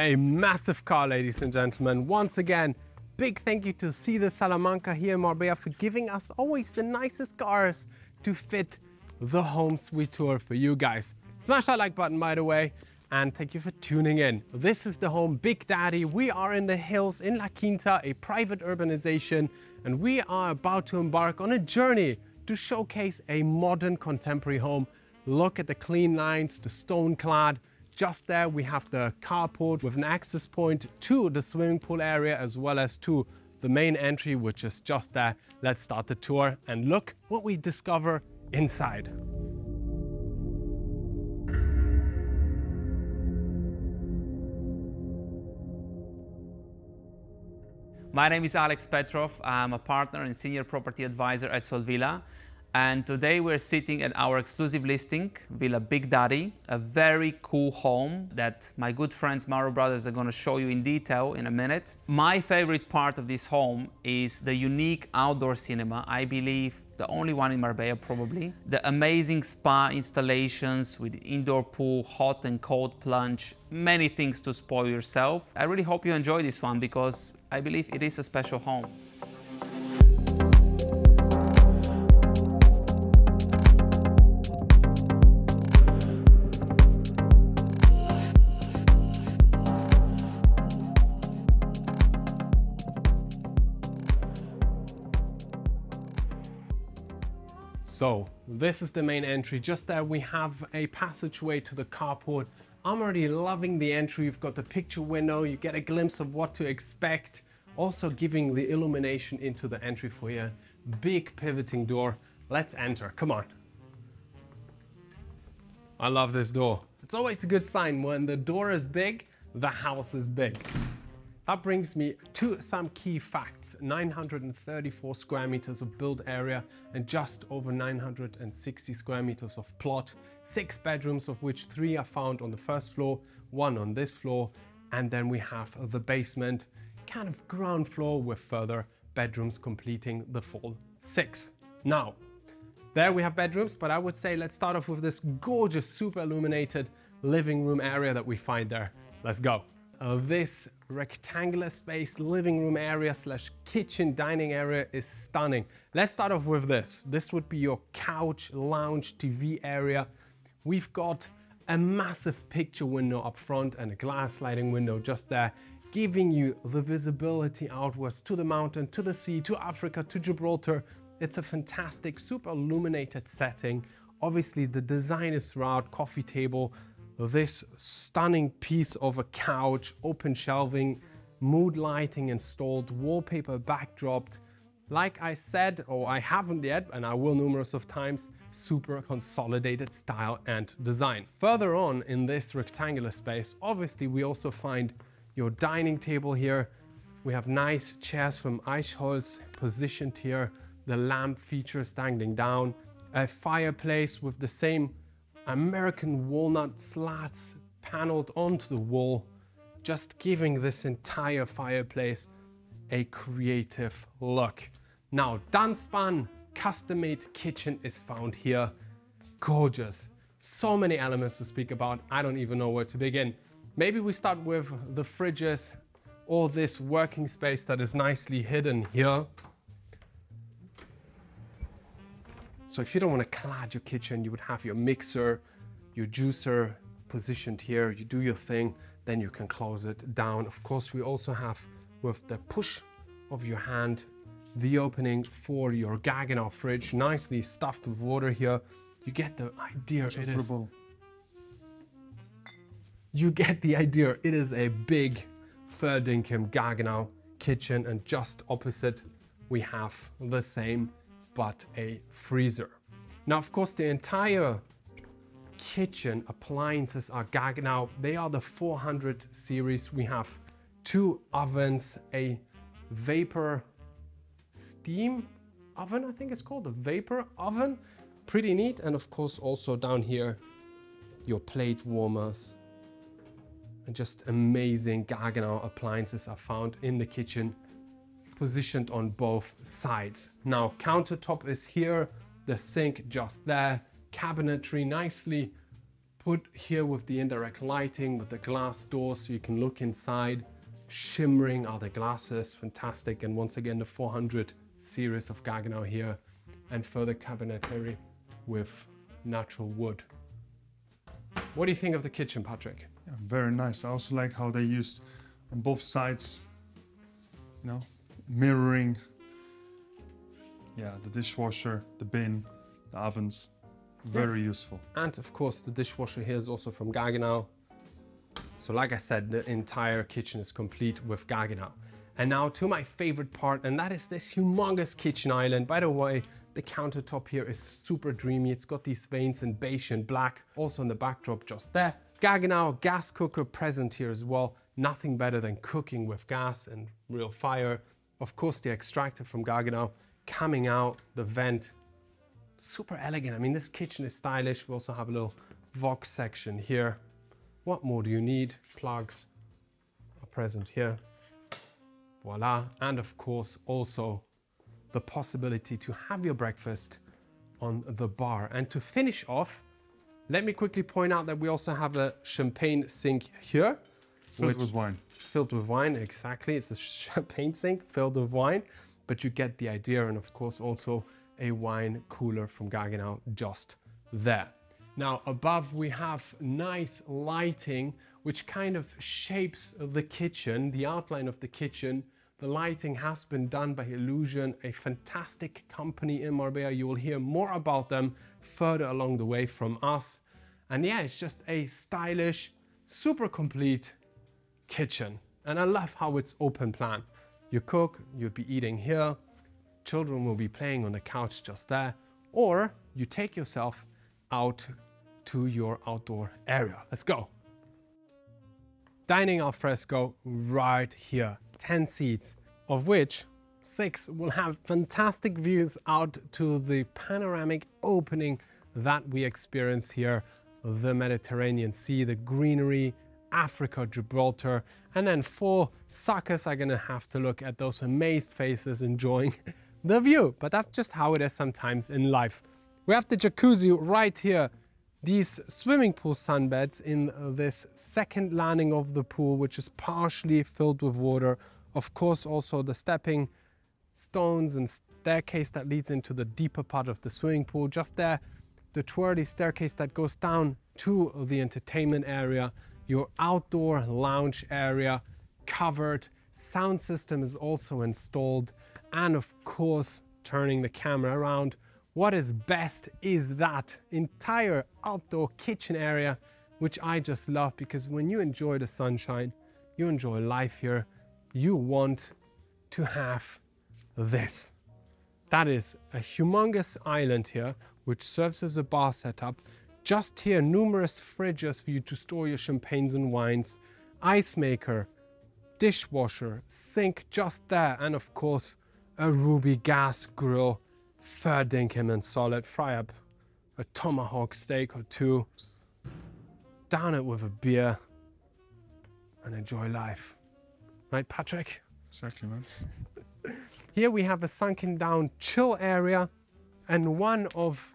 A massive car, ladies and gentlemen. Once again, big thank you to See the Salamanca here in Marbella for giving us always the nicest cars to fit the homes we tour for you guys. Smash that like button, by the way, and thank you for tuning in. This is the home Big Daddy. We are in the hills in La Quinta, a private urbanization, and we are about to embark on a journey to showcase a modern contemporary home. Look at the clean lines, the stone clad. Just there we have the carport with an access point to the swimming pool area as well as to the main entry, which is just there. Let's start the tour and look what we discover inside. My name is Alex Petrov. I'm a partner and senior property advisor at Solvilla. And today we're sitting at our exclusive listing, Villa Big Daddy, a very cool home that my good friends Marobrothers are going to show you in detail in a minute. My favorite part of this home is the unique outdoor cinema, I believe the only one in Marbella probably. The amazing spa installations with indoor pool, hot and cold plunge, many things to spoil yourself. I really hope you enjoy this one because I believe it is a special home. So this is the main entry. Just there we have a passageway to the carport. I'm already loving the entry. You've got the picture window. You get a glimpse of what to expect. Also giving the illumination into the entry foyer. Big pivoting door. Let's enter. Come on. I love this door. It's always a good sign when the door is big, the house is big. That brings me to some key facts. 934 square meters of built area and just over 960 square meters of plot. 6 bedrooms, of which 3 are found on the first floor, 1 on this floor. And then we have the basement, kind of ground floor with further bedrooms completing the full 6. Now, there we have bedrooms, but I would say let's start off with this gorgeous, super illuminated living room area that we find there. Let's go. This rectangular space living room area slash kitchen dining area is stunning. Let's start off with this. This would be your couch, lounge, TV area. We've got a massive picture window up front and a glass sliding window just there, giving you the visibility outwards to the mountain, to the sea, to Africa, to Gibraltar. It's a fantastic, super illuminated setting. Obviously the design is throughout, coffee table, this stunning piece of a couch, open shelving, mood lighting installed, wallpaper backdropped. Like I said, or I haven't yet, and I will numerous of times, super consolidated style and design. Further on in this rectangular space, obviously we also find your dining table here. We have nice chairs from Eichholz positioned here. The lamp features dangling down. A fireplace with the same American walnut slats paneled onto the wall, just giving this entire fireplace a creative look. Now, Dunspan custom-made kitchen is found here. Gorgeous. So many elements to speak about. I don't even know where to begin. Maybe we start with the fridges or this working space that is nicely hidden here. So if you don't want to clad your kitchen, you would have your mixer, your juicer positioned here. You do your thing, then you can close it down. Of course, we also have, with the push of your hand, the opening for your Gaggenau fridge, nicely stuffed with water here. You get the idea. You get the idea. It is a big Verdinkum Gaggenau kitchen, and just opposite we have the same, but a freezer. Now, of course, the entire kitchen appliances are Gaggenau. They are the 400 series. We have 2 ovens, a vapor steam oven, I think it's called, a vapor oven. Pretty neat. And of course, also down here, your plate warmers. And just amazing Gaggenau appliances are found in the kitchen, positioned on both sides. Now, countertop is here, the sink just there, cabinetry nicely put here with the indirect lighting, with the glass doors so you can look inside. Shimmering are the glasses, fantastic. And once again, the 400 series of Gaggenau here, and further cabinetry with natural wood. What do you think of the kitchen, Patrick? Yeah, very nice. I also like how they used on both sides, you know, mirroring. Yeah, the dishwasher, the bin, the ovens, very useful. And of course, the dishwasher here is also from Gaggenau. So like I said, the entire kitchen is complete with Gaggenau. And now to my favorite part, and that is this humongous kitchen island. By the way, the countertop here is super dreamy. It's got these veins in beige and black. Also in the backdrop just there. Gaggenau gas cooker present here as well. Nothing better than cooking with gas and real fire. Of course, the extractor from Gaggenau coming out, the vent. Super elegant. I mean, this kitchen is stylish. We also have a little Vox section here. What more do you need? Plugs are present here. Voila. And of course, also the possibility to have your breakfast on the bar. And to finish off, let me quickly point out that we also have a champagne sink here. Filled with wine. Filled with wine, exactly. It's a champagne sink filled with wine, but you get the idea. And of course, also a wine cooler from Gaggenau just there. Now above we have nice lighting, which kind of shapes the kitchen, the outline of the kitchen. The lighting has been done by Illusion, a fantastic company in Marbella. You will hear more about them further along the way from us. And yeah, it's just a stylish, super complete kitchen. And I love how it's open plan. You cook, you'll be eating here. Children will be playing on the couch just there. Or you take yourself out to your outdoor area. Let's go. Dining al fresco right here. 10 seats, of which 6 will have fantastic views out to the panoramic opening that we experience here. The Mediterranean Sea, the greenery, Africa, Gibraltar, and then 4 suckers are gonna have to look at those amazed faces enjoying the view. But that's just how it is sometimes in life. We have the jacuzzi right here. These swimming pool sunbeds in this second landing of the pool, which is partially filled with water. Of course, also the stepping stones and staircase that leads into the deeper part of the swimming pool. Just there, the twirly staircase that goes down to the entertainment area. Your outdoor lounge area covered. Sound system is also installed. And of course, turning the camera around, what is best is that entire outdoor kitchen area, which I just love, because when you enjoy the sunshine, you enjoy life here, you want to have this. That is a humongous island here, which serves as a bar setup. Just here, numerous fridges for you to store your champagnes and wines, ice maker, dishwasher, sink just there, and of course, a ruby gas grill. Fair dinkum and solid. Fry up a tomahawk steak or 2, down it with a beer, and enjoy life. Right, Patrick? Exactly, man. Here we have a sunken down chill area and one of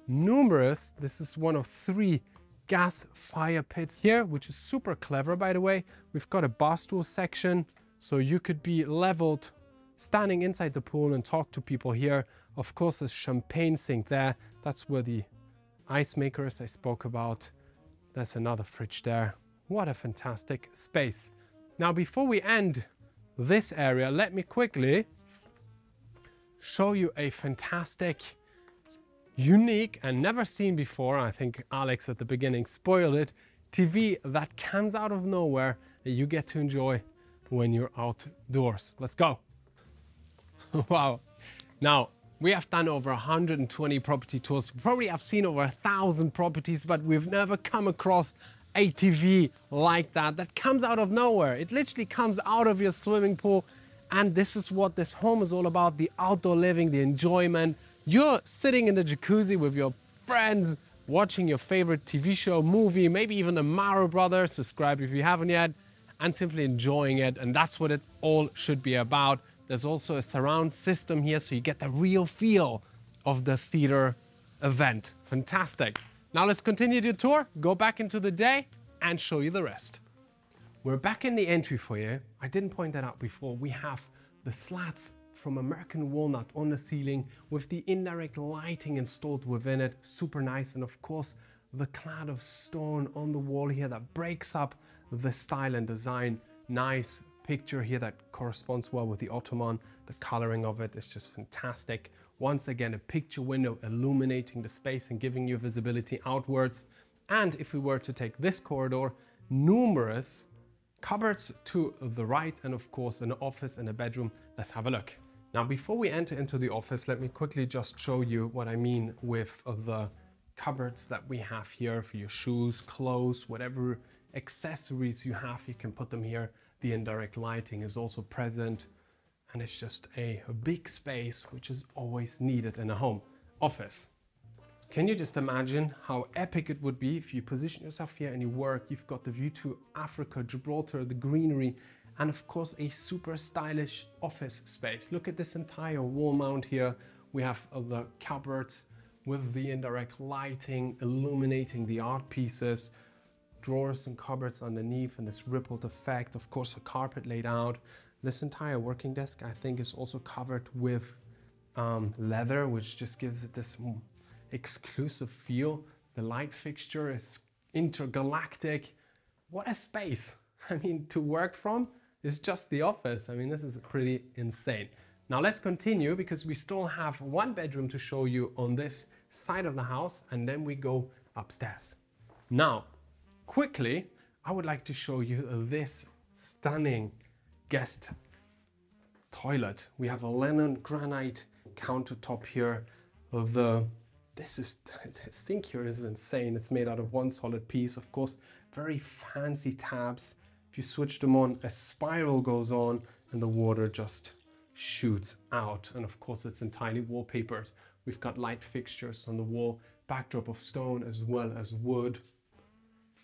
numerous, this is one of 3 gas fire pits here, which is super clever, by the way. We've got a bar stool section, so you could be leveled standing inside the pool and talk to people here. Of course, a champagne sink there. That's where the ice maker is I spoke about. There's another fridge there. What a fantastic space. Now, before we end this area, let me quickly show you a fantastic, unique and never seen before, I think Alex at the beginning spoiled it, TV that comes out of nowhere that you get to enjoy when you're outdoors. Let's go. Wow. Now, we have done over 120 property tours. We probably have seen over 1,000 properties, but we've never come across a TV like that comes out of nowhere. It literally comes out of your swimming pool. And this is what this home is all about, the outdoor living, the enjoyment. You're sitting in the jacuzzi with your friends, watching your favorite TV show, movie, maybe even the Marobrothers, subscribe if you haven't yet, and simply enjoying it. And that's what it all should be about. There's also a surround system here, so you get the real feel of the theater event. Fantastic. Now let's continue the tour, go back into the day and show you the rest. We're back in the entry foyer. I didn't point that out before. We have the slats from American walnut on the ceiling with the indirect lighting installed within it. Super nice. And of course, the clad of stone on the wall here that breaks up the style and design. Nice picture here that corresponds well with the ottoman. The coloring of it is just fantastic. Once again, a picture window illuminating the space and giving you visibility outwards. And if we were to take this corridor, numerous cupboards to the right, and of course an office and a bedroom. Let's have a look. Now, before we enter into the office, let me quickly just show you what I mean with the cupboards that we have here for your shoes, clothes, whatever accessories you have, you can put them here. The indirect lighting is also present, and it's just a big space, which is always needed in a home office. Can you just imagine how epic it would be if you position yourself here and you work? You've got the view to Africa, Gibraltar, the greenery, and of course a super stylish office space. Look at this entire wall mount here. We have the cupboards with the indirect lighting illuminating the art pieces, drawers and cupboards underneath, and this rippled effect. Of course, a carpet laid out. This entire working desk, I think, is also covered with leather, which just gives it this exclusive feel. The light fixture is intergalactic. What a space. I mean, to work from is just the office. I mean, this is pretty insane. Now let's continue, because we still have one bedroom to show you on this side of the house, and then we go upstairs. Now, quickly, I would like to show you this stunning guest toilet. We have a linen granite countertop here. This sink here is insane. It's made out of one solid piece. Of course, very fancy tabs. If you switch them on, a spiral goes on and the water just shoots out. And of course, it's entirely wallpapered. We've got light fixtures on the wall, backdrop of stone as well as wood.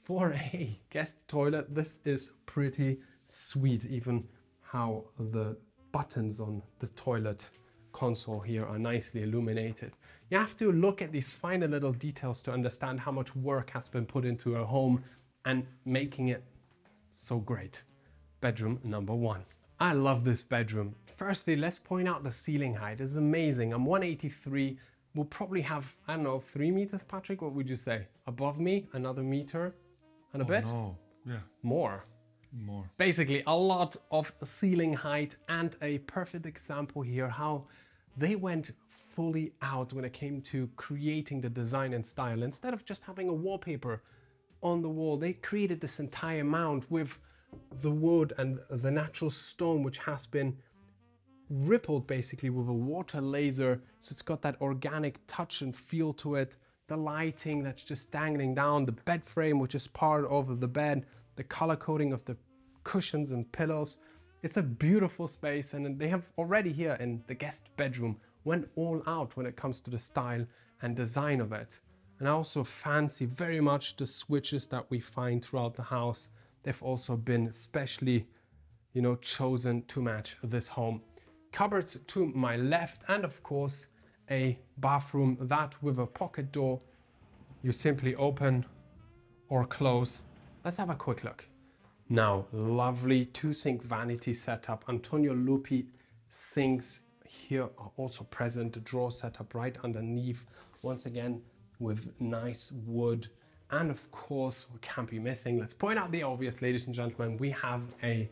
For a guest toilet, this is pretty sweet. Even how the buttons on the toilet console here are nicely illuminated. You have to look at these finer little details to understand how much work has been put into a home and making it so great. Bedroom number one. I love this bedroom. Firstly, let's point out the ceiling height. It's amazing. I'm 183. We'll probably have, I don't know, 3 meters, Patrick? What would you say? Above me, another meter and a bit? No, yeah. More. Basically, a lot of ceiling height, and a perfect example here how they went fully out when it came to creating the design and style. Instead of just having a wallpaper on the wall, they created this entire mount with the wood and the natural stone, which has been rippled basically with a water laser. So it's got that organic touch and feel to it. The lighting that's just dangling down, the bed frame, which is part of the bed, the color coding of the cushions and pillows. It's a beautiful space, and they have already here in the guest bedroom went all out when it comes to the style and design of it. And I also fancy very much the switches that we find throughout the house. They've also been specially, chosen to match this home. Cupboards to my left, and of course a bathroom that with a pocket door you simply open or close. Let's have a quick look. Now, lovely 2-sink vanity setup. Antonio Lupi sinks here are also present. The drawer setup right underneath, once again with nice wood. And of course, we can't be missing, let's point out the obvious, ladies and gentlemen, we have a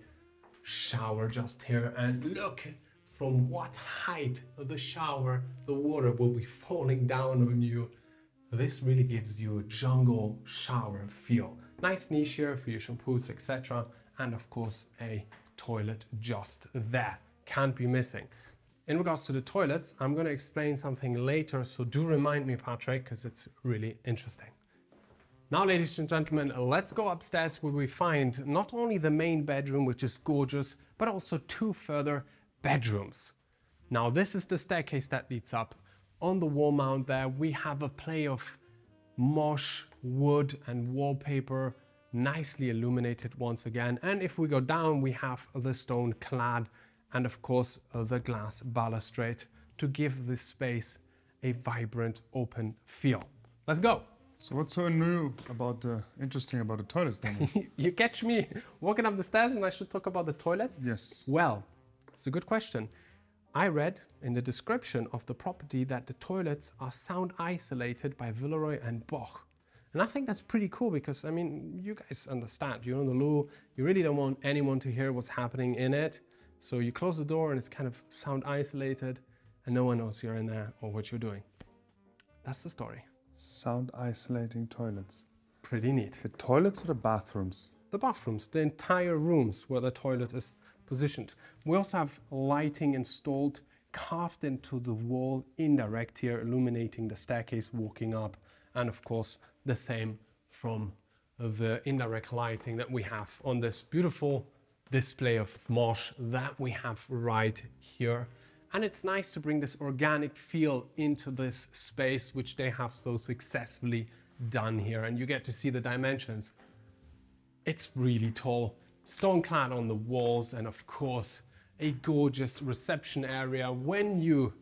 shower just here. And look from what height of the shower the water will be falling down on you. This really gives you a jungle shower feel. Nice niche here for your shampoos, etc. And of course, a toilet just there. Can't be missing. In regards to the toilets, I'm going to explain something later, so do remind me, Patrick, because it's really interesting. Now, ladies and gentlemen, let's go upstairs where we find not only the main bedroom, which is gorgeous, but also 2 further bedrooms. Now, this is the staircase that leads up. On the wall mount there, we have a play of moss, wood and wallpaper, nicely illuminated once again. And if we go down, we have the stone clad and of course the glass balustrade to give this space a vibrant open feel. Let's go. So what's so new about interesting about the toilets then? You catch me walking up the stairs and I should talk about the toilets? Yes. Well, it's a good question. I read in the description of the property that the toilets are sound isolated by Villeroy and Boch. And I think that's pretty cool because, I mean, you guys understand, you know the law, you really don't want anyone to hear what's happening in it. So you close the door and it's kind of sound isolated and no one knows you're in there or what you're doing. That's the story. Sound isolating toilets. Pretty neat. The toilets or the bathrooms? The bathrooms, the entire rooms where the toilet is positioned. We also have lighting installed, carved into the wall, indirect here, illuminating the staircase walking up. And of course, the same from the indirect lighting that we have on this beautiful display of mosh that we have right here. And it's nice to bring this organic feel into this space, which they have so successfully done here. And you get to see the dimensions. It's really tall, stone clad on the walls, and of course, a gorgeous reception area when you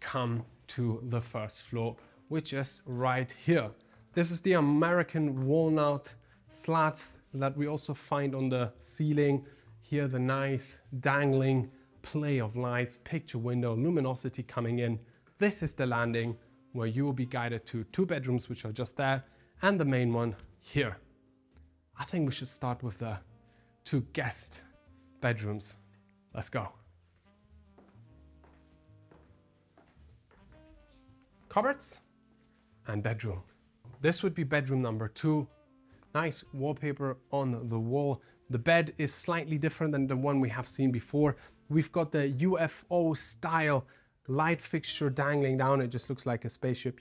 come to the first floor, which is right here. This is the American walnut slats that we also find on the ceiling. Here, the nice dangling play of lights, picture window, luminosity coming in. This is the landing where you will be guided to 2 bedrooms, which are just there, and the main one here. I think we should start with the 2 guest bedrooms. Let's go. Cupboards and bedroom. This would be bedroom number 2. Nice wallpaper on the wall. The bed is slightly different than the one we have seen before. We've got the UFO style light fixture dangling down. It just looks like a spaceship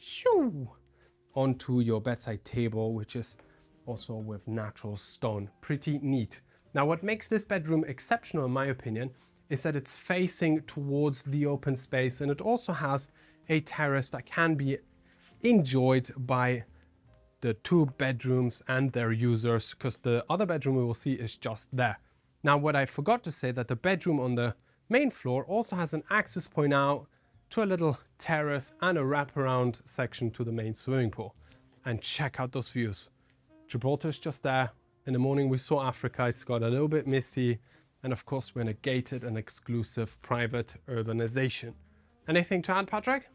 onto your bedside table, which is also with natural stone. Pretty neat. Now, what makes this bedroom exceptional, in my opinion, is that it's facing towards the open space, and it also has a terrace that can be enjoyed by the 2 bedrooms and their users, because the other bedroom we will see is just there. Now, what I forgot to say, that the bedroom on the main floor also has an access point out to a little terrace and a wraparound section to the main swimming pool. And check out those views. Gibraltar is just there. In the morning we saw Africa, it's got a little bit misty. And of course we're in a gated and exclusive private urbanization. Anything to add, Patrick?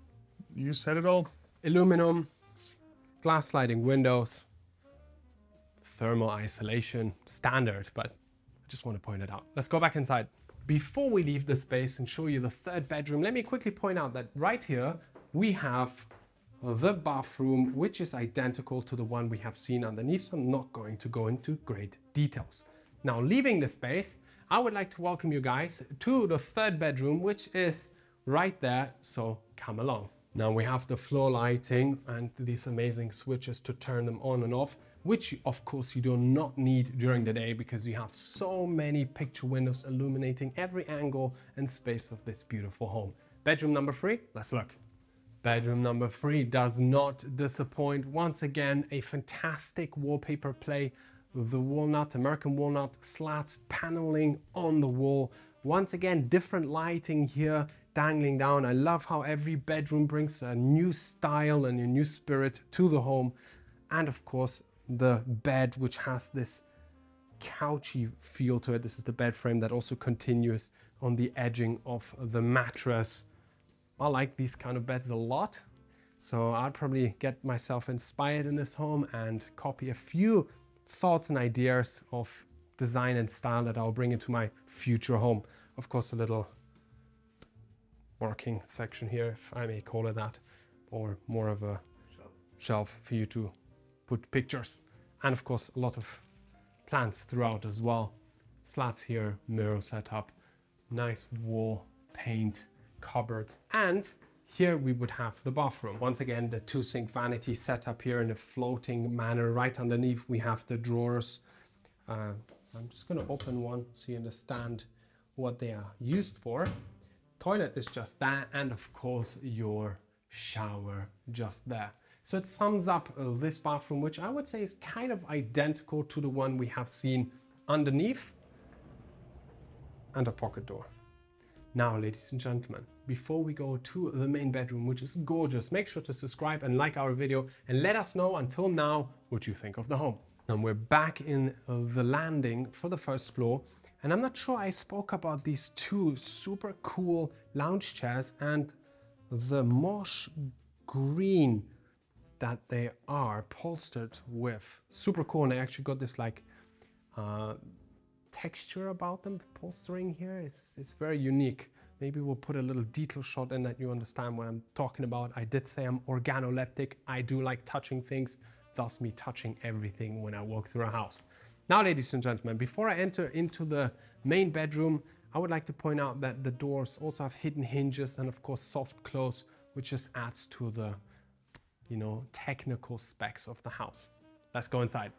You said it all. Aluminum, glass sliding windows, thermal isolation, standard, but I just want to point it out. Let's go back inside. Before we leave the space and show you the 3rd bedroom, let me quickly point out that right here we have the bathroom, which is identical to the one we have seen underneath, so I'm not going to go into great details. Now, leaving the space, I would like to welcome you guys to the 3rd bedroom, which is right there, so come along. Now we have the floor lighting and these amazing switches to turn them on and off, which of course you do not need during the day because you have so many picture windows illuminating every angle and space of this beautiful home. Bedroom number 3, let's look. Bedroom number 3 does not disappoint. Once again, a fantastic wallpaper play. The walnut, American walnut slats paneling on the wall. Once again, different lighting here dangling down. I love how every bedroom brings a new style and a new spirit to the home. And of course, the bed, which has this couchy feel to it. This is the bed frame that also continues on the edging of the mattress. I like these kind of beds a lot. So I'll probably get myself inspired in this home and copy a few thoughts and ideas of design and style that I'll bring into my future home. Of course, a little working section here, if I may call it that, or more of a shelf for you to put pictures. And of course, a lot of plants throughout as well. Slats here, mirror setup, nice wall paint, cupboards, and here we would have the bathroom. Once again, the 2-sink vanity setup here in a floating manner. Right underneath, we have the drawers. I'm just going to open one so you understand what they are used for. Toilet is just there, and of course your shower just there. So it sums up this bathroom, which I would say is kind of identical to the one we have seen underneath, and a pocket door. Now, ladies and gentlemen, before we go to the main bedroom, which is gorgeous. Make sure to subscribe and like our video and let us know until now what you think of the home. And we're back in the landing for the first floor. And I'm not sure I spoke about these two super cool lounge chairs and the moss green that they are upholstered with. Super cool. And I actually got this like texture about them. The upholstering here is very unique. Maybe we'll put a little detail shot in that you understand what I'm talking about. I did say I'm organoleptic. I do like touching things, thus me touching everything when I walk through a house. Now, ladies and gentlemen, before I enter into the main bedroom, I would like to point out that the doors also have hidden hinges and of course soft close, which just adds to the, you know, technical specs of the house. Let's go inside.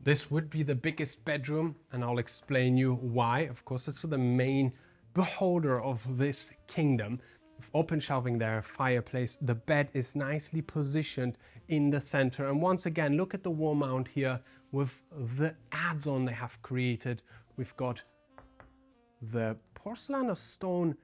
This would be the biggest bedroom and I'll explain you why. Of course, it's for the main beholder of this kingdom. With open shelving there, fireplace, the bed is nicely positioned in the center. And once again, look at the wall mount here with the add-on they have created. We've got the porcelain or stone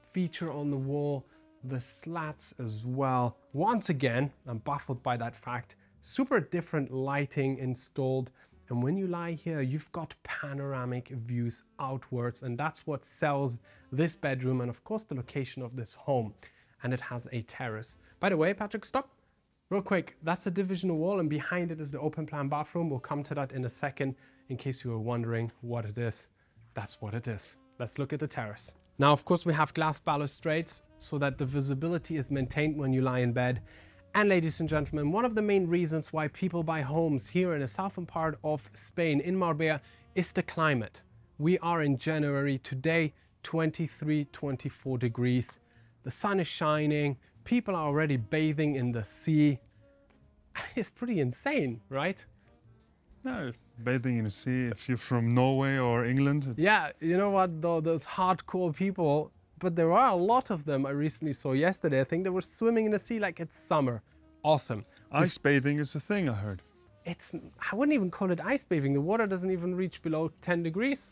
feature on the wall, the slats as well. Once again, I'm baffled by that fact. Super different lighting installed. And when you lie here, you've got panoramic views outwards, and that's what sells this bedroom and of course the location of this home. And it has a terrace. By the way, Patrick, stop. Real quick, that's a divisional wall and behind it is the open plan bathroom. We'll come to that in a second in case you were wondering what it is. That's what it is. Let's look at the terrace. Now, of course, we have glass balustrades so that the visibility is maintained when you lie in bed. And ladies and gentlemen, one of the main reasons why people buy homes here in the southern part of Spain, in Marbella, is the climate. We are in January today, 23, 24 degrees. The sun is shining. People are already bathing in the sea. It's pretty insane, right? No, bathing in the sea. If you're from Norway or England, it's... Yeah, you know what, though, those hardcore people, but there are a lot of them I recently saw yesterday. I think they were swimming in the sea like it's summer. Awesome. Ice bathing is a thing, I heard. I wouldn't even call it ice bathing. The water doesn't even reach below 10 degrees,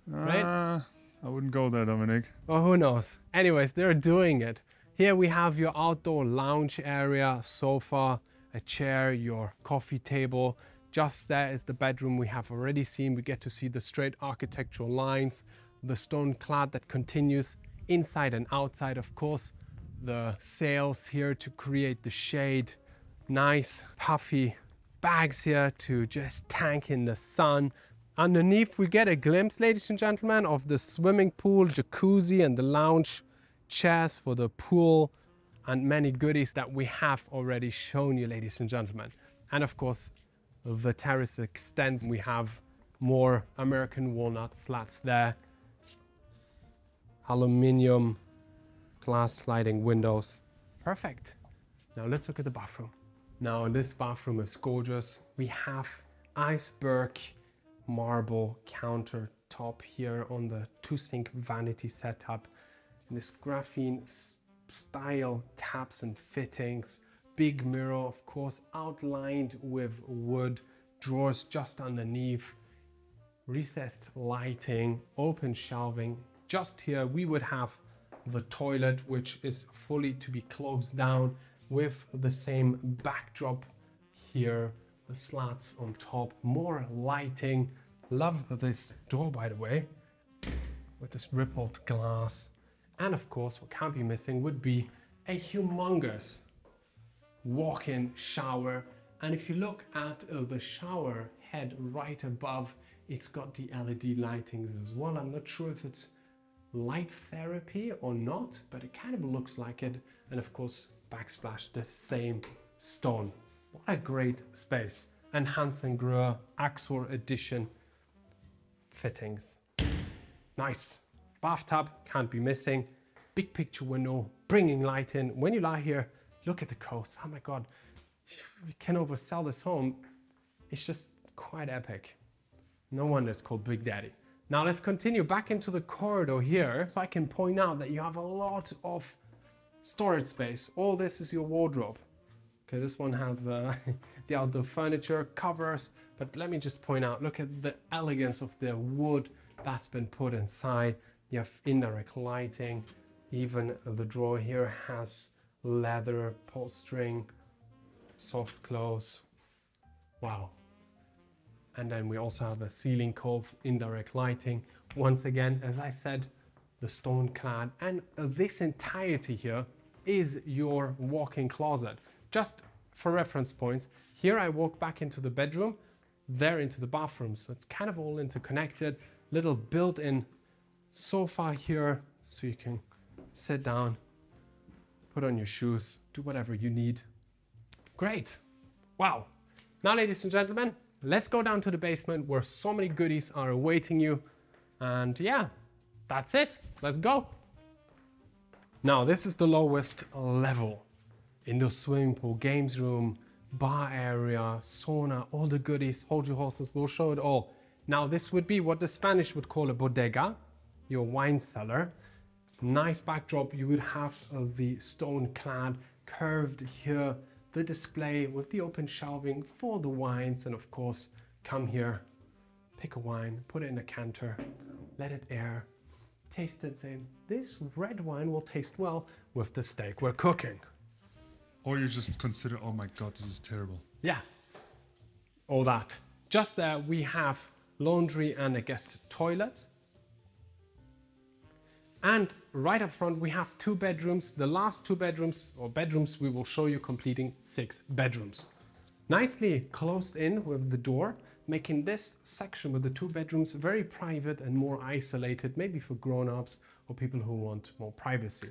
right? I wouldn't go there, Dominic. Well, who knows? Anyways, they're doing it. Here we have your outdoor lounge area, sofa, a chair, your coffee table. Just there is the bedroom we have already seen. We get to see the straight architectural lines, the stone clad that continues inside and outside, of course. The sails here to create the shade. Nice puffy bags here to just tank in the sun. Underneath we get a glimpse, ladies and gentlemen, of the swimming pool, jacuzzi and the lounge chairs for the pool and many goodies that we have already shown you, ladies and gentlemen. And of course, the terrace extends. We have more American walnut slats there. Aluminium glass sliding windows. Perfect. Now let's look at the bathroom. Now this bathroom is gorgeous. We have iceberg marble countertop here on the two-sink vanity setup. And this graphene style taps and fittings. Big mirror, of course, outlined with wood. Drawers just underneath. Recessed lighting, open shelving. Just here we would have the toilet, which is fully to be closed down with the same backdrop here, the slats on top, more lighting. Love this door, by the way, with this rippled glass. And of course, what can't be missing would be a humongous walk-in shower. And if you look at the shower head right above, it's got the LED lightings as well. I'm not sure if it's light therapy or not, but it kind of looks like it. And of course, backsplash, the same stone. What a great space. And Hans & Gruer Azure edition fittings. Nice. Bathtub, can't be missing. Big picture window, bringing light in. When you lie here, look at the coast. Oh my God, we can oversell this home. It's just quite epic. No wonder it's called Big Daddy. Now let's continue back into the corridor here, so I can point out that you have a lot of storage space. All this is your wardrobe. Okay, this one has the outdoor furniture, covers, but let me just point out, look at the elegance of the wood that's been put inside. You have indirect lighting, Even the drawer here has leather upholstering, soft clothes. Wow. And then we also have a ceiling cove, indirect lighting. Once again, as I said, the stone clad, and this entirety here is your walk-in closet. Just for reference points, here I walk back into the bedroom, there into the bathroom. So it's kind of all interconnected. Little built-in sofa here, so you can sit down, put on your shoes, do whatever you need. Great. Wow. Now, ladies and gentlemen, let's go down to the basement where so many goodies are awaiting you. And yeah, that's it. Let's go. Now, this is the lowest level. Indoor swimming pool, games room, bar area, sauna, all the goodies. Hold your horses, we'll show it all. Now, this would be what the Spanish would call a bodega, your wine cellar. Nice backdrop. You would have the stone clad, curved here, the display with the open shelving for the wines. And of course, come here, pick a wine, put it in a canter, let it air, taste it, say, this red wine will taste well with the steak we're cooking. Or you just consider, oh my God, this is terrible. Yeah, all that. Just there we have laundry and a guest toilet. And right up front we have 2 bedrooms. The last 2 bedrooms, or bedrooms, we will show you completing 6 bedrooms. Nicely closed in with the door, making this section with the 2 bedrooms very private and more isolated, maybe for grown-ups or people who want more privacy.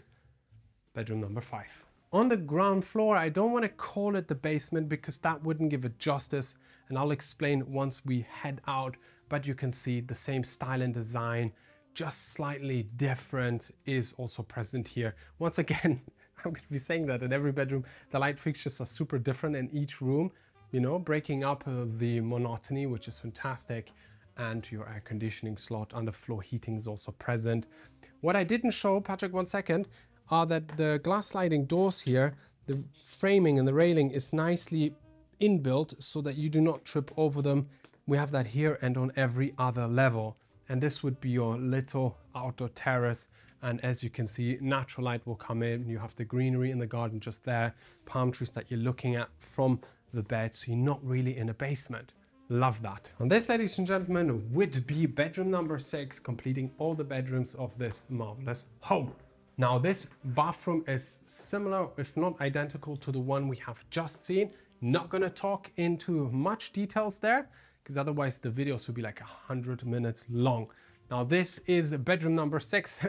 Bedroom number 5. On the ground floor, I don't want to call it the basement because that wouldn't give it justice, and I'll explain once we head out, but you can see the same style and design, just slightly different, is also present here. Once again, I'm going to be saying that in every bedroom, the light fixtures are super different in each room, you know, breaking up the monotony, which is fantastic. And your air conditioning slot, underfloor heating is also present. What I didn't show, Patrick, 1 second, are that the glass sliding doors here, the framing and the railing is nicely inbuilt so that you do not trip over them. We have that here and on every other level. And this would be your little outdoor terrace. And as you can see, natural light will come in. You have the greenery in the garden just there, palm trees that you're looking at from the bed. So you're not really in a basement. Love that. And this, ladies and gentlemen, would be bedroom number 6, completing all the bedrooms of this marvelous home. Now, this bathroom is similar, if not identical, to the one we have just seen. Not gonna talk into much details there, because otherwise the videos will be like 100 minutes long. Now, this is bedroom number 6.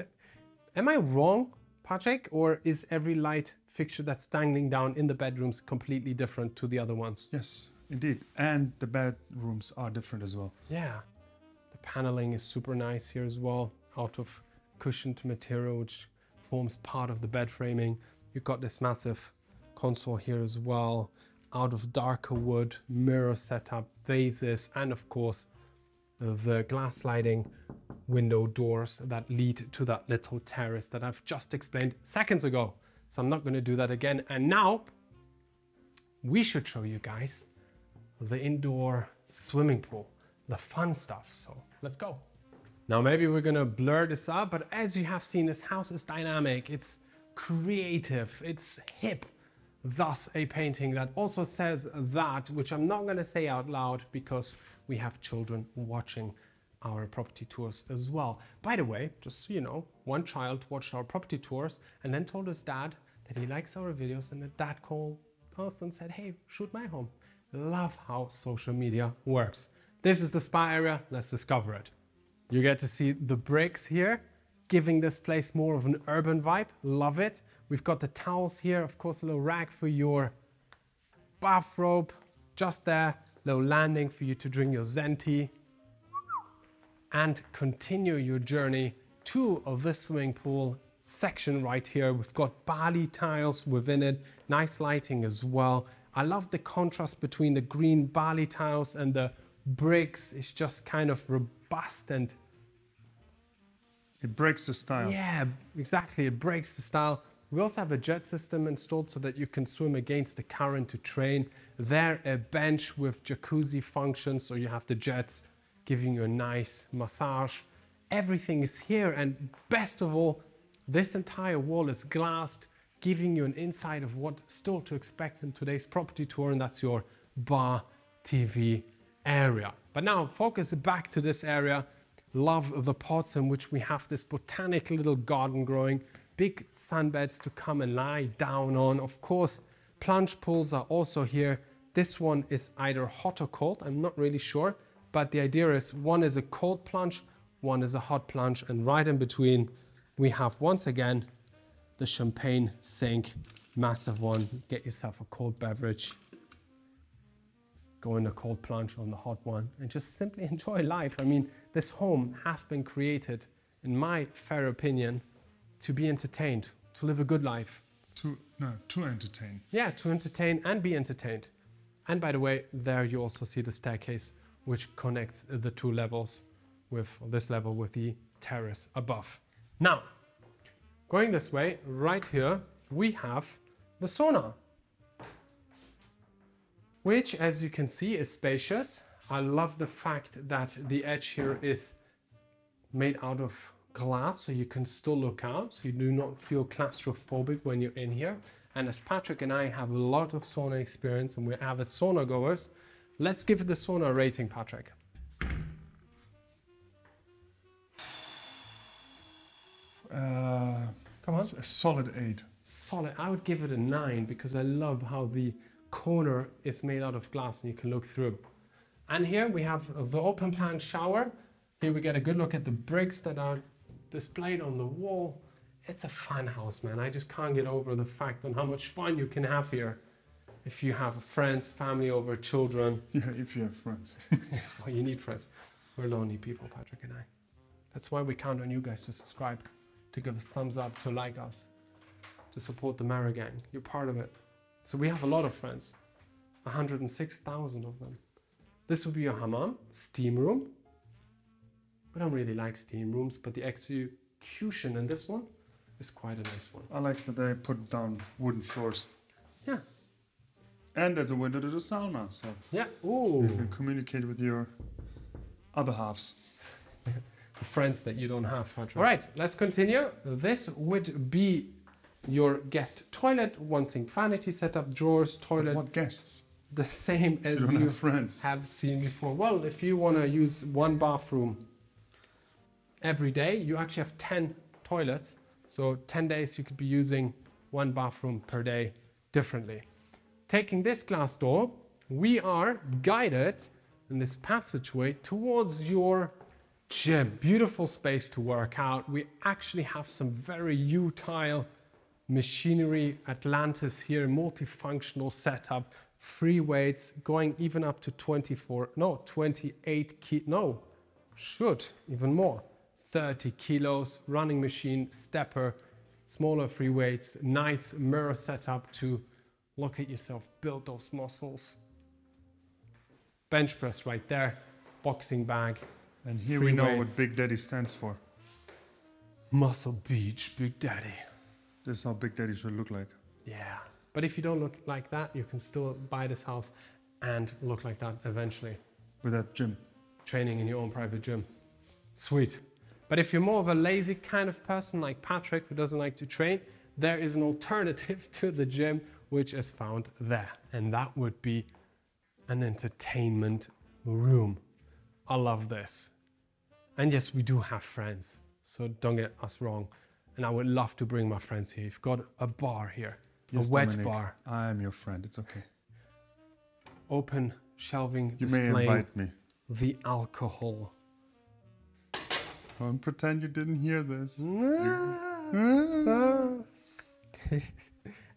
Am I wrong, Patrick? Or is every light fixture that's dangling down in the bedrooms completely different to the other ones? Yes, indeed. And the bedrooms are different as well. Yeah. The paneling is super nice here as well, out of cushioned material, which forms part of the bed framing. You've got this massive console here as well, out of darker wood, mirror setup, vases, and of course the glass sliding window doors that lead to that little terrace that I've just explained seconds ago. So I'm not going to do that again. And now we should show you guys the indoor swimming pool, the fun stuff. So let's go. Now, maybe we're gonna blur this up, but as you have seen, this house is dynamic, it's creative, it's hip. Thus, a painting that also says that, which I'm not gonna say out loud because we have children watching our property tours as well. By the way, just so you know, one child watched our property tours and then told his dad that he likes our videos, and the dad called us and said, hey, shoot my home. Love how social media works. This is the spa area, let's discover it. You get to see the bricks here, giving this place more of an urban vibe. Love it. We've got the towels here, of course, a little rack for your bathrobe, just there, little landing for you to drink your Zen tea, and continue your journey to the swimming pool section right here. We've got Bali tiles within it, nice lighting as well. I love the contrast between the green Bali tiles and the bricks. It's just kind of robust and it breaks the style. Yeah, exactly. It breaks the style. We also have a jet system installed so that you can swim against the current to train. There, a bench with jacuzzi function, so you have the jets giving you a nice massage. Everything is here, and best of all, This entire wall is glassed, giving you an insight of what still to expect in today's property tour, and that's your bar TV area. But now focus back to this area. Love the pots in which we have this botanic little garden growing, big sunbeds to come and lie down on. Of course, plunge pools are also here. This one is either hot or cold, I'm not really sure, but the idea is one is a cold plunge, one is a hot plunge, and right in between we have once again the champagne sink, massive one. Get yourself a cold beverage, go in the cold plunge on the hot one, and just simply enjoy life. I mean, this home has been created, in my fair opinion, to be entertained, to live a good life. To entertain. Yeah, to entertain and be entertained. And by the way, there you also see the staircase, which connects the two levels with this level with the terrace above. Now, going this way, right here, we have the sauna, which, as you can see, is spacious. I love the fact that the edge here is made out of glass, so you can still look out, so you do not feel claustrophobic when you're in here. And as Patrick and I have a lot of sauna experience and we're avid sauna goers, let's give the sauna a rating, Patrick. Come on. A solid 8. Solid. I would give it a 9 because I love how the corner is made out of glass and you can look through. And here we have the open plan shower. Here we get a good look at the bricks that are displayed on the wall. It's a fun house, man. I just can't get over the fact on how much fun you can have here. If you have friends, family over, children. Yeah, if you have friends. Well, you need friends. We're lonely people, Patrick and I. That's why we count on you guys to subscribe, to give us thumbs up, to like us, to support the Mara Gang. You're part of it. So we have a lot of friends, 106,000 of them. This would be your hammam, steam room. I don't really like steam rooms, but the execution in this one is quite a nice one. I like that they put down wooden floors. Yeah. And there's a window to the sauna, so yeah. Ooh. you can communicate with your other halves. The friends that you don't have, Patrick. All right, let's continue. This would be your guest toilet, one sink vanity setup, drawers, toilet. But what guests? The same as You don't you have friends. have seen before. Well, if you want to use one bathroom every day, you actually have 10 toilets. So 10 days you could be using one bathroom per day differently. Taking this glass door, we are guided in this passageway towards your gym. Beautiful space to work out. We actually have some very utile machinery, Atlantis here, multifunctional setup, free weights going even up to 28 even more. 30 kilos, running machine, stepper, smaller free weights, nice mirror setup to look at yourself, build those muscles. Bench press right there, boxing bag. And here free we know weights. what Big Daddy stands for. Muscle Beach, Big Daddy. This is how Big Daddy should look like. Yeah, but if you don't look like that, you can still buy this house and look like that eventually. With that gym. Training in your own private gym. Sweet. But if you're more of a lazy kind of person like Patrick, who doesn't like to train, there is an alternative to the gym, which is found there. And that would be an entertainment room. I love this. And yes, we do have friends, so don't get us wrong. And I would love to bring my friends here. You've got a bar here, Yes, a wet Dominic, bar. I am your friend, it's okay. Open shelving You may displaying invite me. the alcohol. Don't pretend you didn't hear this.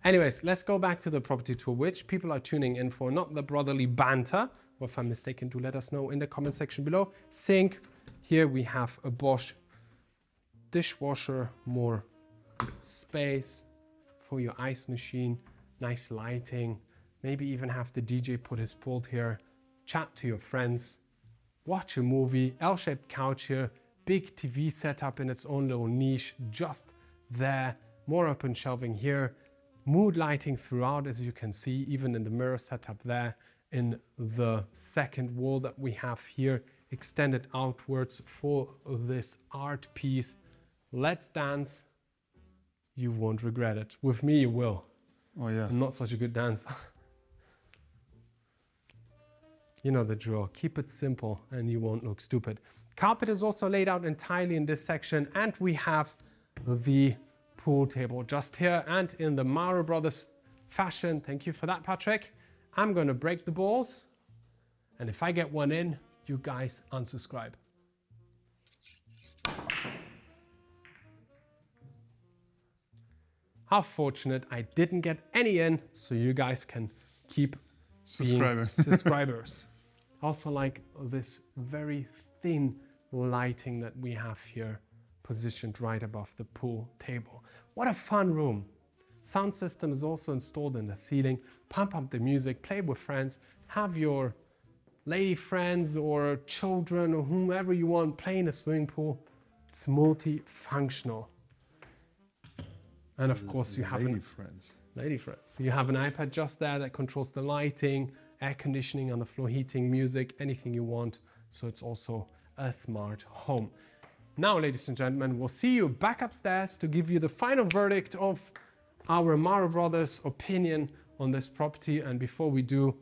Anyways, let's go back to the property tour, which people are tuning in for, not the brotherly banter. Or if I'm mistaken, do let us know in the comment section below. Sink. Here we have a Bosch dishwasher, more space for your ice machine, nice lighting, maybe even have the DJ put his pult here, chat to your friends, watch a movie, L-shaped couch here, big TV setup in its own little niche, just there, more open shelving here, mood lighting throughout, as you can see, even in the mirror setup there, in the second wall that we have here, extended outwards for this art piece. Let's dance you won't regret it. With me, you will. Oh yeah. I'm not such a good dancer. You know the drill. Keep it simple and you won't look stupid. Carpet is also laid out entirely in this section, and we have the pool table just here, and in the Marobrothers fashion. Thank you for that, Patrick. I'm going to break the balls, and if I get one in, you guys unsubscribe. How fortunate I didn't get any in, so you guys can keep being subscribers. Also like this very thin lighting that we have here positioned right above the pool table. What a fun room. Sound system is also installed in the ceiling. Pump up the music, play with friends, have your lady friends or children or whomever you want play in a swimming pool. It's multifunctional. And of course you have lady friends. You have an iPad just there that controls the lighting, air conditioning on the floor, heating, music, anything you want. So it's also a smart home. Now, ladies and gentlemen, we'll see you back upstairs to give you the final verdict of our Marobrothers opinion on this property. And before we do,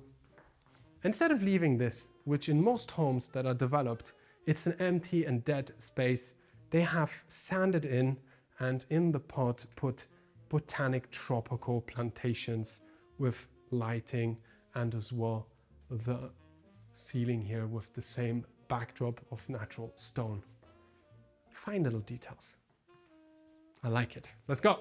instead of leaving this, which in most homes that are developed, it's an empty and dead space, they have sanded in and in the pot put botanic tropical plantations with lighting, and as well the ceiling here with the same backdrop of natural stone. Fine little details. I like it. Let's go.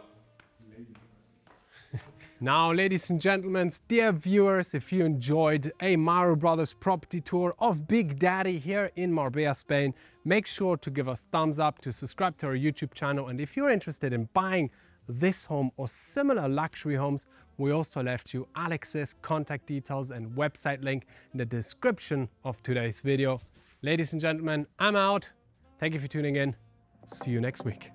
Now, ladies and gentlemen, dear viewers, if you enjoyed a Marobrothers property tour of Big Daddy here in Marbella, Spain, make sure to give us thumbs up, to subscribe to our YouTube channel. And if you're interested in buying this home or similar luxury homes, we also left you Alex's contact details and website link in the description of today's video. Ladies and gentlemen, I'm out. Thank you for tuning in. See you next week.